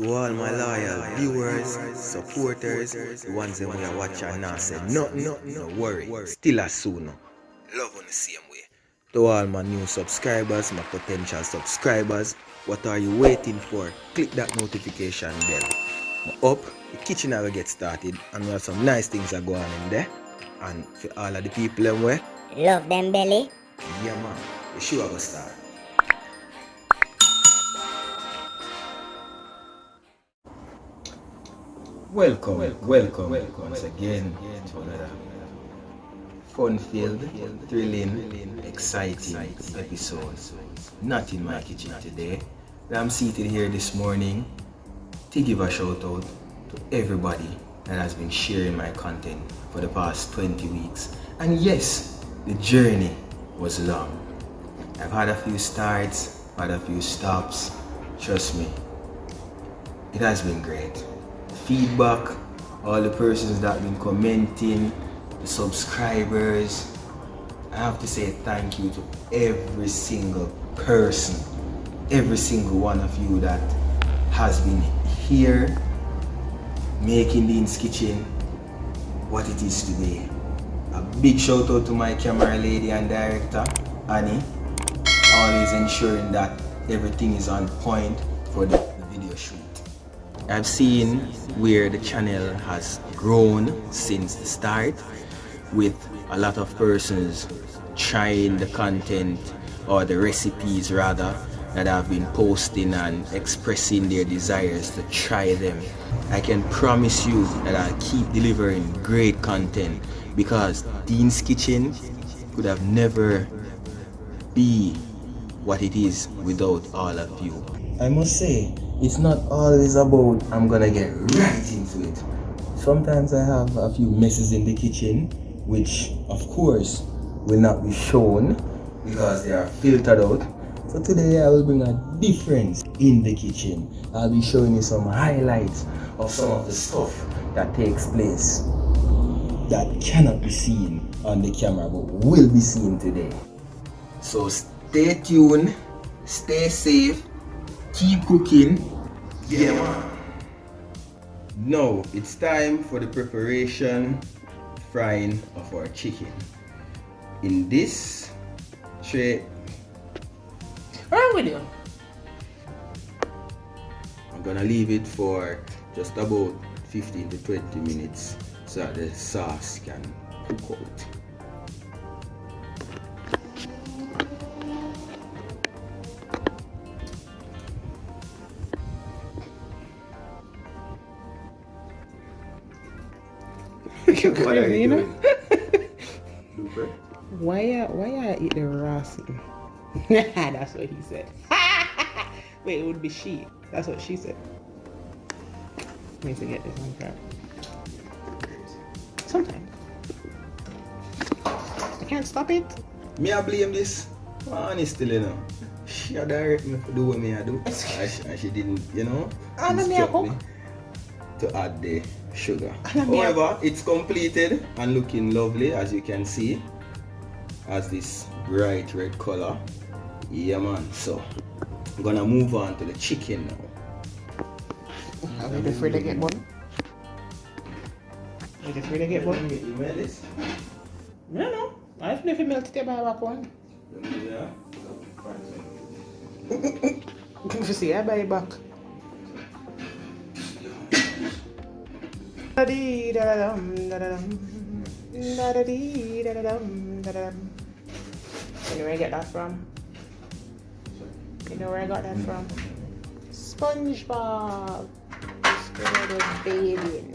To all my loyal viewers, supporters, the ones that we are watching and now say nothing, no worry, still as soon. Love on the same way. To all my new subscribers, my potential subscribers, what are you waiting for? Click that notification bell. Up, the kitchen will get started and we have some nice things that go on in there. And for all of the people them way, love them belly. yeah man, the show will start. Welcome once again to another fun-filled, thrilling, exciting episode. Not in my kitchen today. I'm seated here this morning to give a shout out to everybody that has been sharing my content for the past 20 weeks. And yes, the journey was long. I've had a few starts, had a few stops. Trust me, it has been great. Feedback, all the persons that have been commenting, the subscribers. I have to say thank you to every single person, every single one of you that has been here making Dean's Kitchen what it is today. A big shout out to my camera lady and director, Annie, always ensuring that everything is on point for the video shoot. I've seen where the channel has grown since the start, with a lot of persons trying the content or the recipes rather that I've been posting and expressing their desires to try them. I can promise you that I'll keep delivering great content because Dean's Kitchen could have never be what it is without all of you. I must say, it's not always about I'm gonna get right into it. Sometimes I have a few messes in the kitchen, which of course will not be shown because they are filtered out. So today I will bring a difference in the kitchen. I'll be showing you some highlights of some of the stuff that takes place that cannot be seen on the camera but will be seen today. So stay tuned, stay safe, keep cooking. Yeah man. Now it's time for the preparation, frying of our chicken. In this tray, what's wrong with you? I'm gonna leave it for just about 15 to 20 minutes so that the sauce can cook out. You're What are crazy, you you know? doing? Looper? Why you eat the raw thing? That's what he said. Wait, it would be she. That's what she said. I need to get this on crap. Sometimes. I can't stop it. Me I blame this. Honestly, you know. She a direct me to do what me I do. And she didn't, you know, I know me a instruct cook. me to add the sugar. know me a However, it's completed and looking lovely, as you can see. Has this bright red color. Yeah man, so I'm gonna move on to the chicken now. Are you afraid to get one? Are you afraid to get one? You made this? No. I just if you melt it, buy back one. Yeah. If you see, I buy it back. You know where I get that from? You know where I got that from? SpongeBob. Just baby.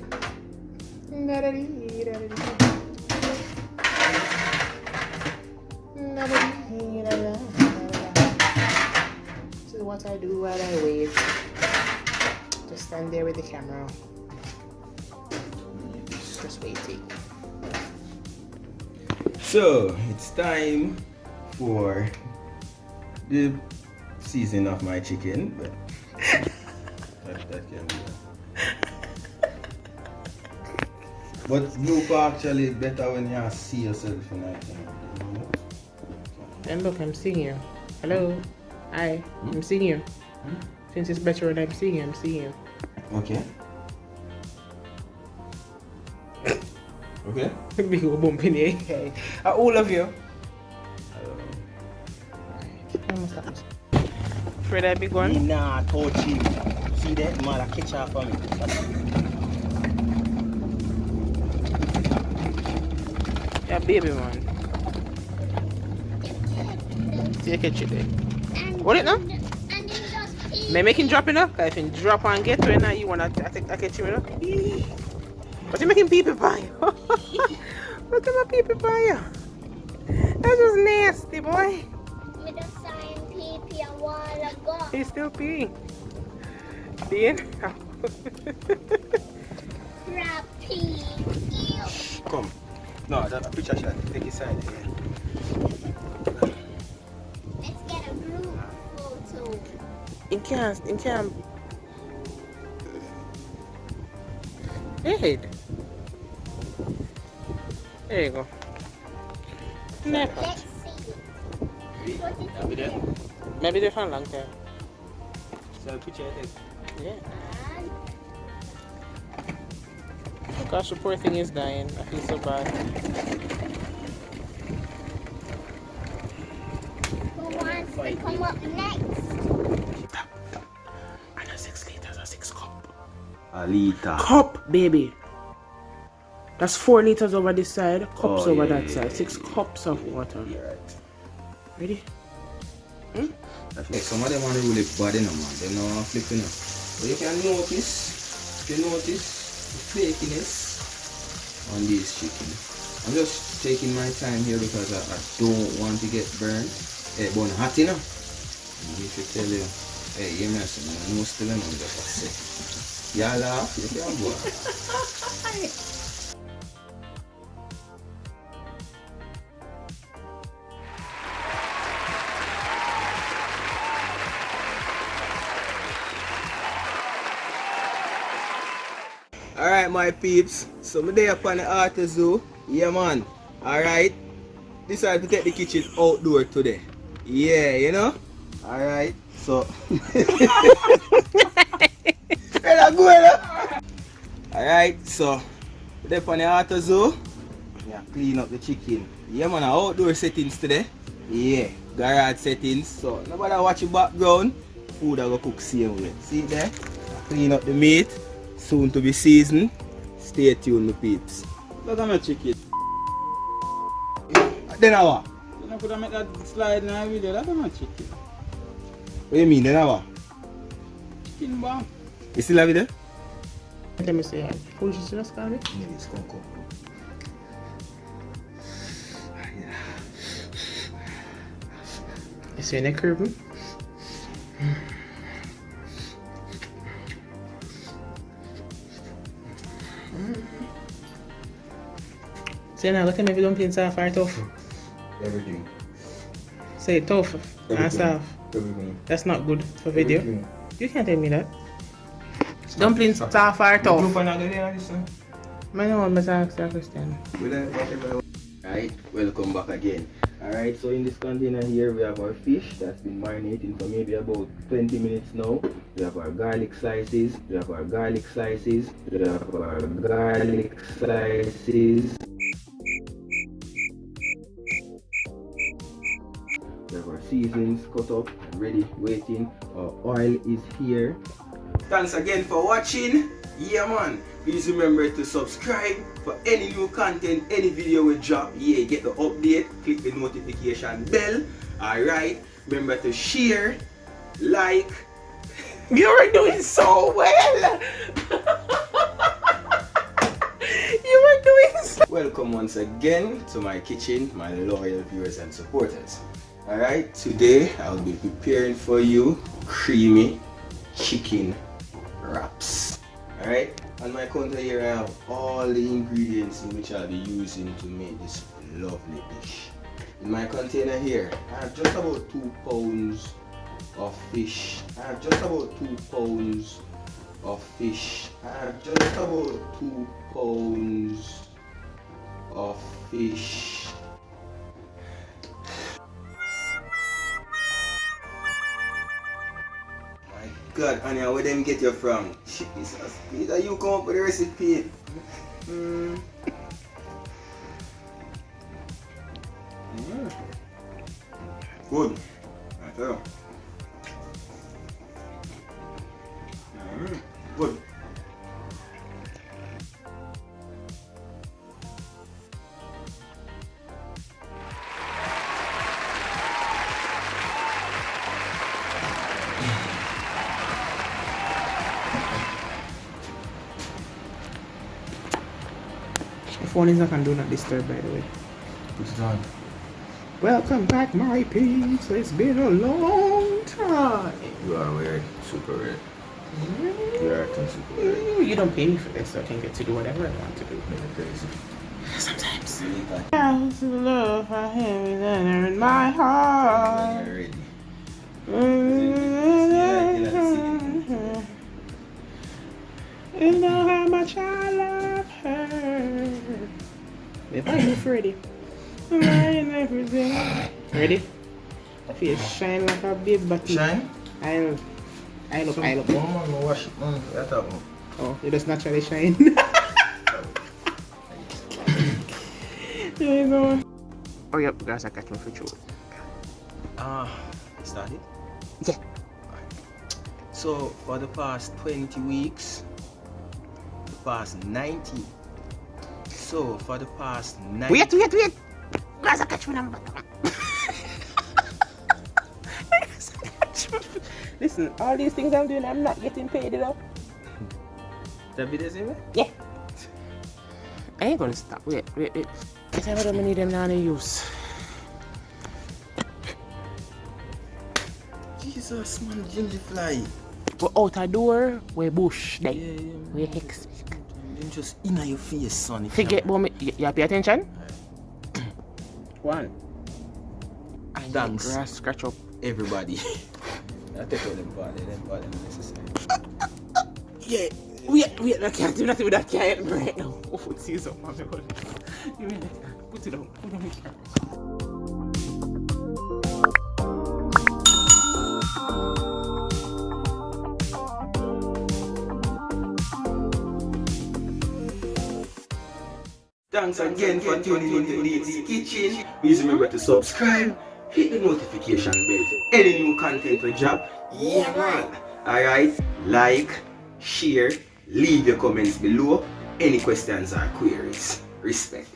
This is what I do while I wait. Just stand there with the camera. Just waiting. So it's time for the seasoning of my chicken, but that can be. But blooper actually better when you see yourself in that. And look, I'm seeing you. Hello. Hi. I'm seeing you. Since it's better when I'm seeing him, Okay. Okay. Big old bump in the head. All of you. Afraid that big one? Nah, touch him. See that? Man, catch her for me. Yeah, baby man. See you catch it there. Hold it now? May make him drop it up? If you drop and get to it now, you wanna catch him up? But you making pee pee pie? Look at my pee pee pie. That was nasty, boy. A while ago. He's still peeing. Dean? Rappy. Come. No, that picture shot. Take it side here. Let's get a group photo. In can't. Head. There you go. Nap. Let's see. What is I'll be there. Maybe they're for a long time. So picture it. Yeah. and Gosh, the poor thing is dying. I feel so bad. who wants to come up next? And a 6 liters, a 6 cup. A liter. Cup, baby. That's 4 liters over this side, cups Oh, over yeah, that yeah, side. yeah, 6 yeah. cups of water. Yeah, right. Ready? Like some of them are really bad, man. They know how flipping up. But you can notice, the flakiness on this chicken. I'm just taking my time here because I don't want to get burned. Hey, but hot enough. You should tell you, hey, you mess with me. No still I'm just say. Yeah, laugh. You can go. Alright, my peeps. So I'm there up on the Arthur Zoo. Yeah, man. Alright. Decided to take the kitchen outdoor today. Yeah, you know? Alright. So. Alright, so. There up on the Arthur Zoo. Yeah, clean up the chicken. Yeah, man. Outdoor settings today. Yeah. Garage settings. So, nobody watch the background. Food I go cook same way. See it there? Clean up the meat. Soon to be seasoned. Stay tuned, my peeps. Look at my chicken. Then what? You know, could I make that slide in a video? Look at my chicken. What do you mean, then what? Chicken bomb. You still have it there? Let me see. Who should you just call it? Yeah, it's Coco. You see any curve? Say now, look at me if you don't play soft or tough. Everything. Say tough and Everything. soft. Everything. That's not good for video. Everything. You can't tell me that. Dumplings soft or tough? I don't want to ask that question. Right, welcome back again. Alright, so in this container here we have our fish that's been marinating for maybe about 20 minutes now. We have our garlic slices, we have our garlic slices, we have our garlic slices. We have our seasonings cut up and ready, waiting. Our oil is here. Thanks again for watching. Yeah, man. Please remember to subscribe for any new content, any video we drop. Yeah, get the update, click the notification bell. Alright. Remember to share, like. You're doing so well! You are doing so Welcome once again to my kitchen, my loyal viewers and supporters. Alright, today I'll be preparing for you creamy chicken wraps. Alright, on my counter here I have all the ingredients in which I'll be using to make this lovely dish. In my container here, I have just about 2 pounds of fish. I have just about 2 pounds of fish. I have just about 2 pounds of fish. God, Anya, where them get you from? Jesus, Peter, you come up with the recipe. Mm. Mm. Good. I tell you. Good. The phone is not on do not disturb, by the way. Put it on. Welcome back, my peeps. It's been a long time. You are weird. Super weird. You are acting super weird. You don't pay me for this, so I can get to do whatever I want to do. Make it crazy. Sometimes. Anytime. How's the love I have in my heart? You're ready. And know how much I love her. If I move ready, I'm lying everything. Ready? I feel shine like a big button. Shine? I look. Oh man, no wash it, man. That's all. Oh, you just naturally shine. There you go. Oh, yep, guys, I got my for sure. Started? Yeah. So, for the past 20 weeks, the past 90. So, for the past 90. Wait. Guys, I catch my number. Listen, all these things I'm doing, I'm not getting paid, you know? That be the same way? Yeah. I ain't gonna stop. Wait. Get out of need them now to use. Jesus, man, ginger fly. We're out a door, we're bush, like, Yeah. we're hex. Them just in your face, son. Forget about me. You pay attention? One. And Thanks. grass scratch up. Everybody. I take all them part, necessary. Yeah. Wait, I can't do nothing with that cat right now. Oh, it's you up, man. Give me that. Put it down. Put it down. Thanks again for tuning into Lee's Kitchen. Please remember to subscribe, hit the notification bell for any new content we drop. Yeah, man. Alright, like, share, leave your comments below. Any questions or queries. Respect.